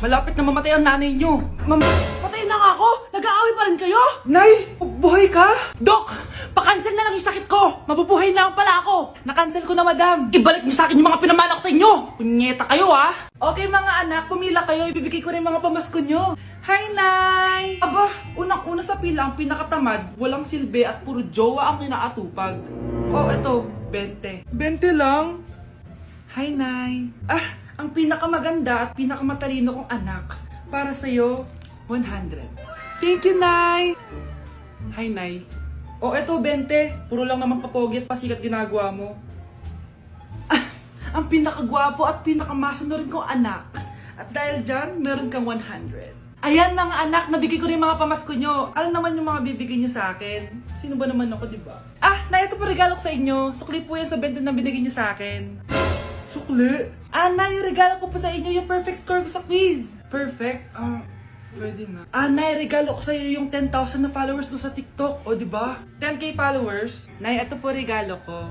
Malapit na mamatay ang nanay nyo. Patay na nga ako? Nag-aaway pa rin kayo? Nay, buhay ka? Dok, pa-cancel na lang yung sakit ko. Mabubuhay na lang pala ako. Na-cancel ko na, madam. Ibalik niyo sa akin yung mga pinamana ko sa inyo. Punyeta kayo, ha? Okay, mga anak, pumila kayo. Ibibigay ko rin mga pamasko nyo. Hi, Nay! Aba, unang-una sa pila ang pinakatamad, walang silbi at puro jowa ang kinaatupag. Oh, eto, 20. 20 lang? Hi, Nay. Ang pinakamaganda at pinakamatalino kong anak, para sa'yo, 100. Thank you, Nay! Hi, Nay. Oh, eto, 20. Puro lang naman papogi at pasikat ginagawa mo. Ang pinakagwapo at pinakamasano rin kong anak. At dahil dyan, meron kang 100. Ayan mga anak, nabigay ko rin mga pamasko nyo. Ano naman yung mga bibigay nyo sa akin? Sino ba naman ako, diba? Nay, ito po regalo ko sa inyo. Sukli po yan sa 20 na binigay nyo sa akin. Sukli? Nay, yung regalo ko po sa inyo, yung perfect score ko sa quiz. Perfect? Pwede na. Nay, regalo ko sa iyo yung 10,000 na followers ko sa TikTok. O, diba? 10k followers. Nay, ito po regalo ko.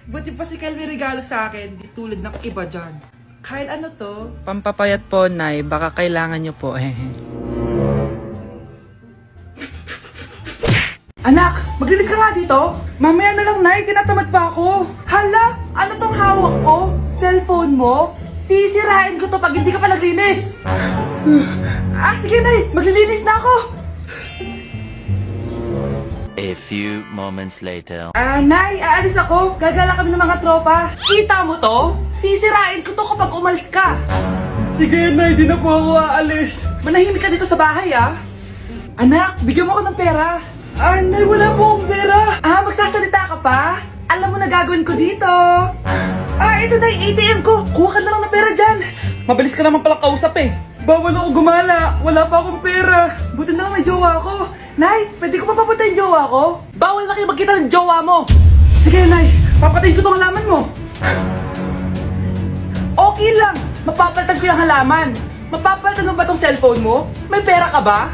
Buti pa si Kyle may regalo sa akin. Di tulad ng iba dyan. Kyle, ano to? Pampapayat po, Nay. Baka kailangan nyo po. Anak, maglinis ka nga dito. Mamaya na lang, Nay. Tinatamad pa ako. Hala, ano tong hawak ko? Cellphone mo? Sisirain ko to pag hindi ka pa naglinis. Sige, Nay. Maglilinis na ako. A few moments later. Nay, aalis ako. Gagala kami ng mga tropa. Kita mo to? Sisirain ko to kapag umalis ka. Sige, Nay. Di na po ako aalis. Manahimik ka dito sa bahay, Anak, bigyan mo ako ng pera. Nay, wala po akong pera. Magsasalita ka pa? Alam mo na gagawin ko dito. Ito na yung ATM ko. Kuha ka na lang ng pera dyan. Mabilis ka naman palang kausap eh. Bawal ako gumala. Wala pa akong pera. Buti na lang may jowa ako. Nay, pwede ko pa papatayin jowa ko? Bawal na kayo magkita ng jowa mo. Sige, Nay. Papatayin ko tong halaman mo. Okay lang. Mapapalitan ko yung halaman. Mapapalitan mo ba tong cellphone mo? May pera ka ba?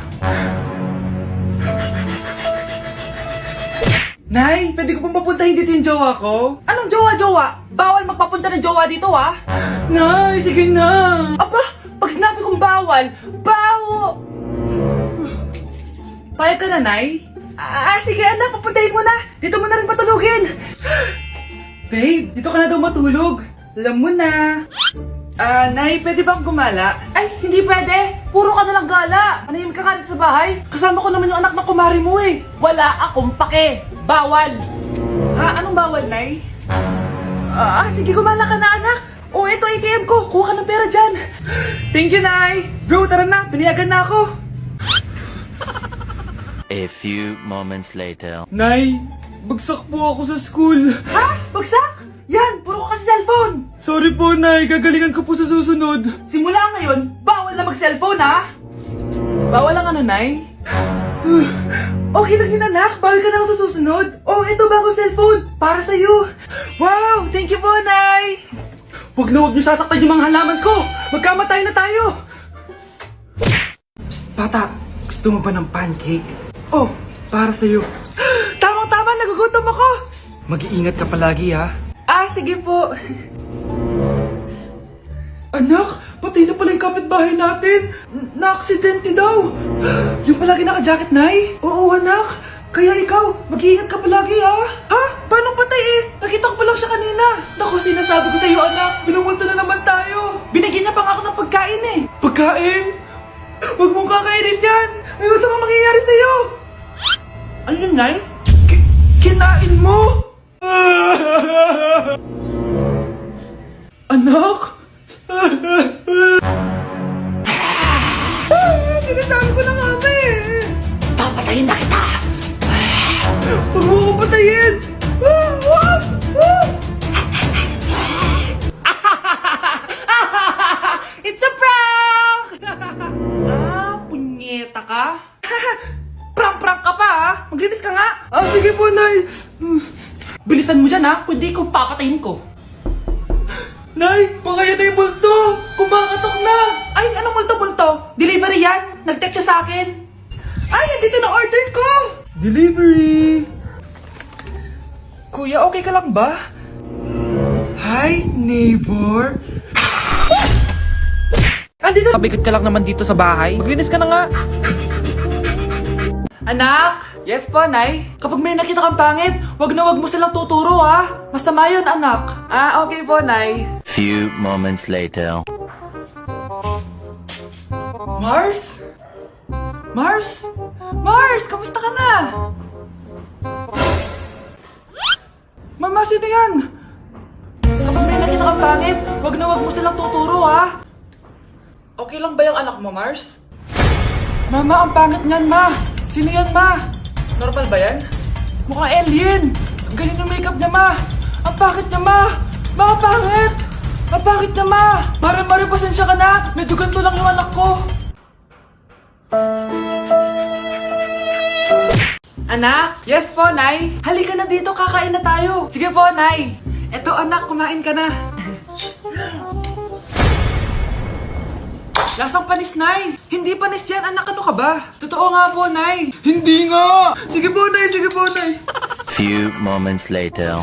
Nay, pwede ko pong papuntahin dito yung jowa ko? Anong jowa-jowa? Bawal magpapunta ng jowa dito, Nay, sige na. Aba, pag sinabi kong bawal, Payag ka na, Nay? Sige anak, papuntahin mo na. Dito mo na rin patulugin. Babe, dito ka na daw matulog. Alam mo na. Nay, pwede bang gumala? Hindi pwede. Puro ka nalang gala. Manahimik ka nga dito sa bahay. Kasama ko naman yung anak na kumari mo eh. Wala akong pake. Bawal. Anong bawal, Nay? Sige, gumala ka na, anak. Ito ATM ko. Kuha ka ng pera dyan. Thank you, Nay. Bro, tara na. Pinayagan na ako. A few moments later. Nay, bagsak po ako sa school. Bagsak? Yan, puro ka kasi cellphone. Sorry po, Nay. Gagalingan ko po sa susunod. Simula ngayon, bawal na mag-cellphone, Bawal lang Nay? Okay lang yun, anak. Bawal ka na lang sa susunod. Ito bagong cellphone. Para sa'yo. Wow, thank you po, Nay. Huwag niyo sasaktan yung mga halaman ko. Magkamatay na tayo. Psst, bata. Gusto mo ba ng pancake? Para sa'yo. Tamang-tama, nagugutom ako. Mag-iingat ka palagi, sige po. Anak, patay na pala yung kapitbahay natin. Na-aksidente daw. Yung palagi naka-jacket, Nay? Oo, anak. Kaya ikaw, mag-iingat ka palagi, Paano patay Nakita ko pa lang siya kanina. Naku, sinasabi ko sa'yo, anak. Binumulto na naman tayo. Binigyan niya pa nga ako ng pagkain Pagkain? Huwag mong kakainin yan. May masama mangyayari sa'yo. Ano yun, Nay? Kinain mo? Anak? Sinasabi ko na nga, papatayin na kita. Huwag mo ko patayin. It's a prank! Punyeta ka? Prank ka pa, Maglinis ka nga. Sige po, Nay. Bilisan mo dyan, kundi kung papatayin ko. Nay, pangaya na yung multo. Kumakatok na. Anong multo-multo? Delivery yan. Nag-text siya sa akin. Nandito na order ko. Delivery. Kuya, okay ka lang ba? Hi, neighbor. Andito! Pabigat ka lang naman dito sa bahay. Maglinis ka na nga. Anak! Yes po, Nay. Kapag may nakita kang pangit, wag na wag mo silang tuturo ha. Masama yun, anak. Ah, okay po, Nay. Few moments later. Mars? Mars? Mars, kamusta ka na? Mama, sino yan? Kapag may nakita kang pangit, wag na wag mo silang tuturo ha. Okay lang ba yung anak mo, Mars? Mama, ang pangit niyan, ma. Sino yan, ma? Normal ba yan? Mukhang alien. Ang galing ng makeup niya, ma. Ang pangit niya, ma. Ma, ang pangit. Ang pangit niya, ma. Mare, pasensya ka na. Medyo ganito lang yung anak ko. Anak? Yes po, Nay. Halika na dito, kakain na tayo. Sige po, Nay. Eto, anak, kumain ka na. Lasang panis, Nay. Hindi panis yan, anak. Ano ka ba? Totoo nga po, Nay. Hindi nga. Sige po, Nay. Sige po, Nay. Few moments later.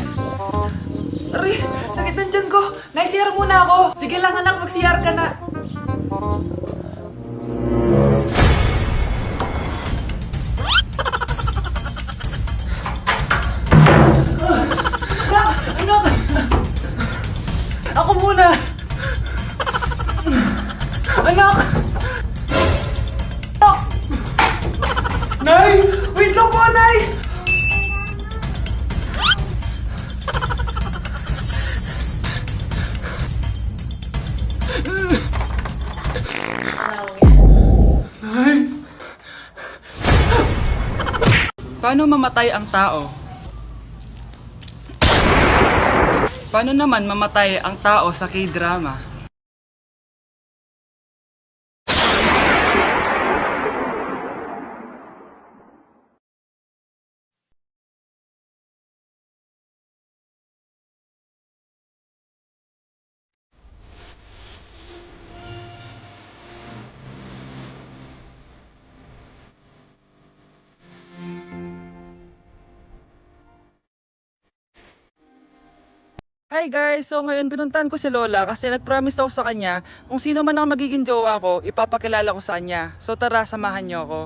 Aray, sakit ng tiyan ko. Nay, CR muna ako. Sige lang, anak. Mag-CR ka na. Anak! Ako muna! Anak! Anak! Nay! Wait lang po, Nay! Nay! Paano mamatay ang tao? Paano naman mamatay ang tao sa K-drama? Hi guys! So ngayon pinuntahan ko si Lola kasi nag-promise ako sa kanya kung sino man ang magiging jowa ko, ipapakilala ko sa kanya. So tara, samahan niyo ako.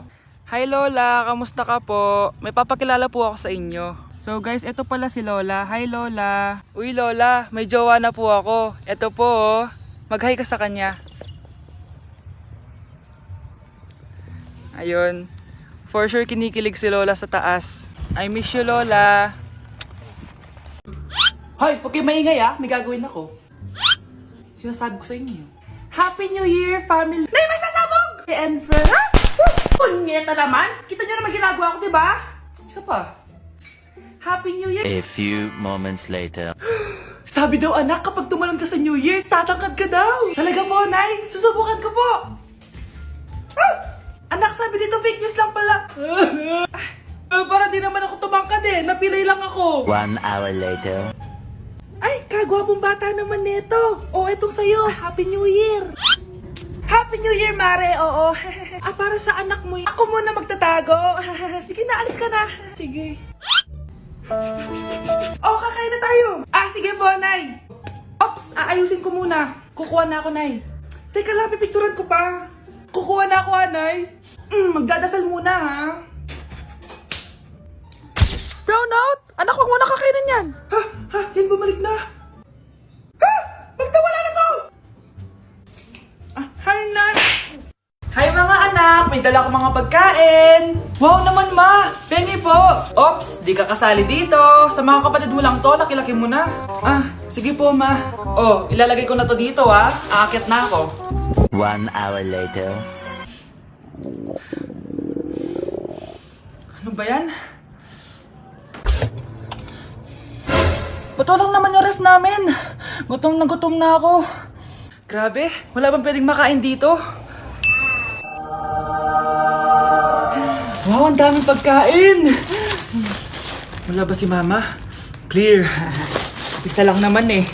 Hi Lola! Kamusta ka po? May papakilala po ako sa inyo. So guys, ito pala si Lola. Hi Lola! Uy Lola, may jowa na po ako. Ito po oh. Mag-hi ka sa kanya. Ayun. For sure kinikilig si Lola sa taas. I miss you Lola! Hoy, huwag kayong maingay ah. May gagawin ako. Sinasabi ko sa inyo. Happy New Year, family! Nay, may sasabog! And friend, ha? Punyeta naman! Kita nyo naman ginagawa ko, diba? Isa pa. Happy New Year! A few moments later. Sabi daw anak, kapag tumalon ka sa New Year, tatangkad ka daw. Talaga po, Nay. Susubukan ko po. Ah! Anak, sabi dito fake news lang pala. Para di naman ako tumangkad eh. Napilay lang ako. 1 hour later. Ay, kagwapong bata naman neto. O, etong sa'yo. Happy New Year. Happy New Year, Mare. Oo. Para sa anak mo. Ako muna magtatago. Sige na, alis ka na. Sige. Kakain na tayo. Sige po, Nay. Ops, aayusin ko muna. Kukuha na ako, Nay. Teka lang, pipicturan ko pa. Kukuha na ako, Nay. Magdadasal muna, ha. Brownout! Anak, huwag mo nakakainin yan! Yan bumalik na. Magtawala na to. Hi, Nan. Hi, mga anak. May dala ko mga pagkain. Wow naman, ma. Pengi po. Ops, di ka kasali dito. Sa mga kapatid mo lang to, laki-laki mo na. Sige po, ma. Ilalagay ko na to dito, ha. Aakyat na ako. 1 hour later. Ano ba yan? Ba't walang naman yung ref namin? Gutom na ako. Grabe, wala bang pwedeng makain dito? Wow, ang daming pagkain! Wala ba si Mama? Clear. Isa lang naman eh.